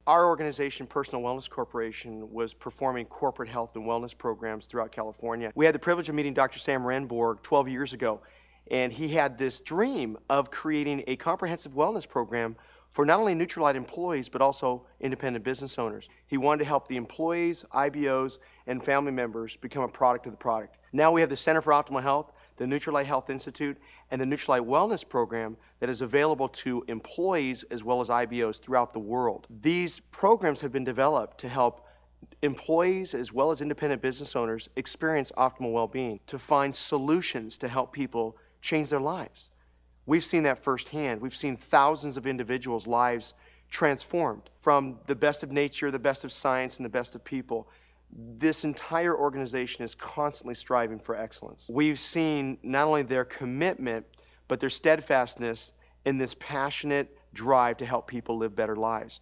Our organization, Personal Wellness Corporation, was performing corporate health and wellness programs throughout California. We had the privilege of meeting Dr. Sam Renborg 12 years ago, and he had this dream of creating a comprehensive wellness program for not only Nutrilite employees, but also independent business owners. He wanted to help the employees, IBOs, and family members become a product of the product. Now we have the Center for Optimal Health, the Nutrilite Health Institute, and the Nutrilite Wellness Program that is available to employees as well as IBOs throughout the world. These programs have been developed to help employees as well as independent business owners experience optimal well-being, to find solutions to help people change their lives. We've seen that firsthand. We've seen thousands of individuals' lives transformed from the best of nature, the best of science, and the best of people. This entire organization is constantly striving for excellence. We've seen not only their commitment, but their steadfastness in this passionate drive to help people live better lives.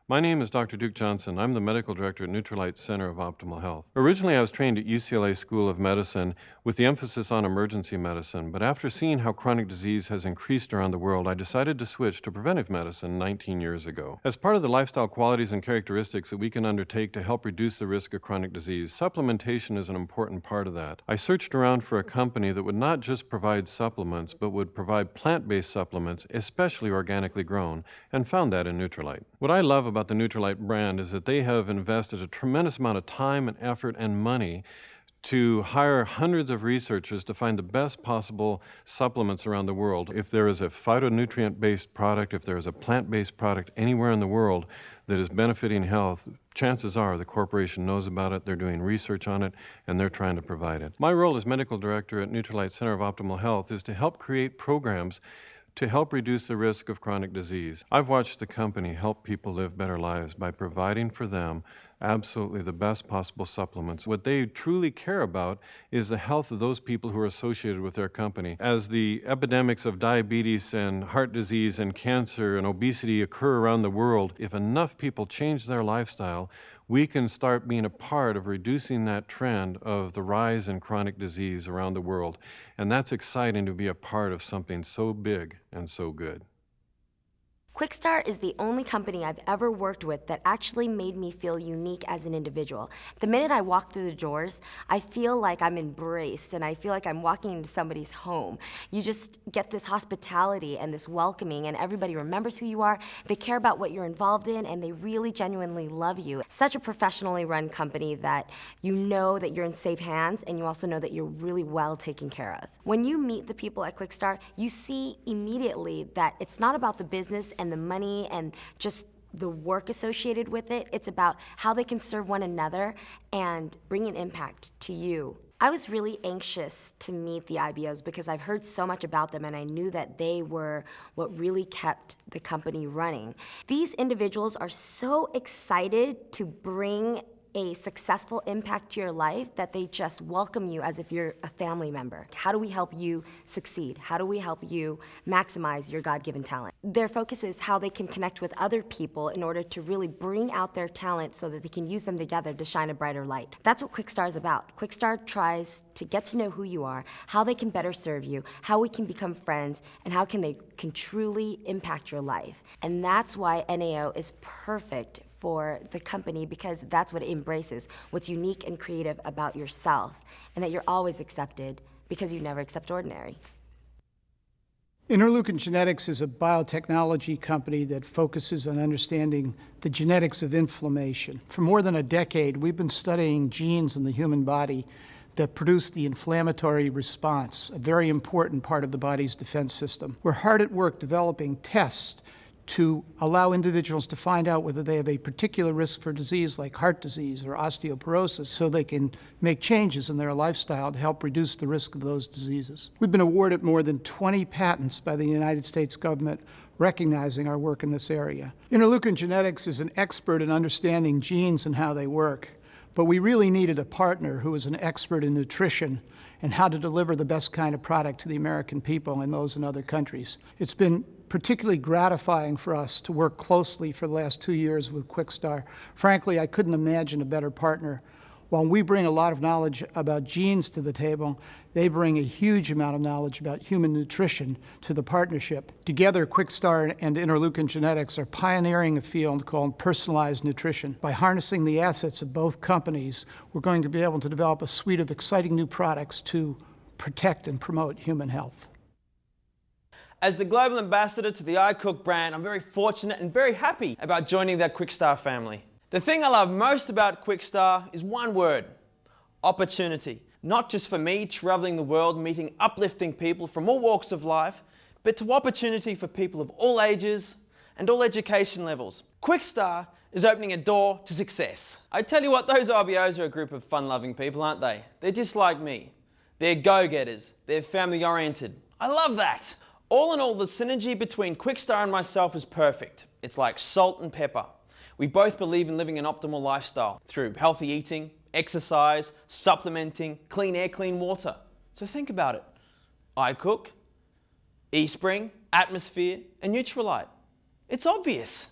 My name is Dr. Duke Johnson. I'm the medical director at Nutrilite Center of Optimal Health. Originally, I was trained at UCLA School of Medicine with the emphasis on emergency medicine, but after seeing how chronic disease has increased around the world, I decided to switch to preventive medicine 19 years ago. As part of the lifestyle qualities and characteristics that we can undertake to help reduce the risk of chronic disease, supplementation is an important part of that. I searched around for a company that would not just provide supplements, but would provide plant-based supplements, especially organically grown, and found that in Nutrilite. What I love about the Nutrilite brand is that they have invested a tremendous amount of time and effort and money to hire hundreds of researchers to find the best possible supplements around the world. If there is a phytonutrient-based product, if there is a plant-based product anywhere in the world that is benefiting health, chances are the corporation knows about it, they're doing research on it, and they're trying to provide it. My role as medical director at Nutrilite Center of Optimal Health is to help create programs to help reduce the risk of chronic disease. I've watched the company help people live better lives by providing for them absolutely the best possible supplements. What they truly care about is the health of those people who are associated with their company. As the epidemics of diabetes and heart disease and cancer and obesity occur around the world, if enough people change their lifestyle, we can start being a part of reducing that trend of the rise in chronic disease around the world. And that's exciting to be a part of something so big and so good. Quickstar is the only company I've ever worked with that actually made me feel unique as an individual. The minute I walk through the doors, I feel like I'm embraced and I feel like I'm walking into somebody's home. You just get this hospitality and this welcoming, and everybody remembers who you are, they care about what you're involved in, and they really genuinely love you. Such a professionally run company that you know that you're in safe hands, and you also know that you're really well taken care of. When you meet the people at Quickstar, you see immediately that it's not about the business and the money and just the work associated with it. It's about how they can serve one another and bring an impact to you. I was really anxious to meet the IBOs because I've heard so much about them, and I knew that they were what really kept the company running. These individuals are so excited to bring a successful impact to your life that they just welcome you as if you're a family member. How do we help you succeed? How do we help you maximize your God-given talent? Their focus is how they can connect with other people in order to really bring out their talent so that they can use them together to shine a brighter light. That's what Quickstar is about. Quickstar tries to get to know who you are, how they can better serve you, how we can become friends, and how they can truly impact your life. And that's why NAO is perfect for the company, because that's what it embraces, what's unique and creative about yourself, and that you're always accepted because you never accept ordinary. Interleukin Genetics is a biotechnology company that focuses on understanding the genetics of inflammation. For more than a decade, we've been studying genes in the human body that produce the inflammatory response, a very important part of the body's defense system. We're hard at work developing tests to allow individuals to find out whether they have a particular risk for disease like heart disease or osteoporosis, so they can make changes in their lifestyle to help reduce the risk of those diseases. We've been awarded more than 20 patents by the United States government recognizing our work in this area. Interleukin Genetics is an expert in understanding genes and how they work, but we really needed a partner who was an expert in nutrition and how to deliver the best kind of product to the American people and those in other countries. It's been particularly gratifying for us to work closely for the last 2 years with Quickstar. Frankly, I couldn't imagine a better partner. While we bring a lot of knowledge about genes to the table, they bring a huge amount of knowledge about human nutrition to the partnership. Together, Quixtar and Interleukin Genetics are pioneering a field called personalized nutrition. By harnessing the assets of both companies, we're going to be able to develop a suite of exciting new products to protect and promote human health. As the global ambassador to the iCook brand, I'm very fortunate and very happy about joining that Quixtar family. The thing I love most about Quixtar is one word: opportunity. Not just for me traveling the world meeting uplifting people from all walks of life, but to opportunity for people of all ages and all education levels. Quixtar is opening a door to success. I tell you what, those RBOs are a group of fun-loving people, aren't they? They're just like me. They're go-getters. They're family-oriented. I love that. All in all, the synergy between Quixtar and myself is perfect. It's like salt and pepper. We both believe in living an optimal lifestyle through healthy eating, exercise, supplementing, clean air, clean water. So think about it. iCook, eSpring, Atmosphere, and Nutrilite. It's obvious.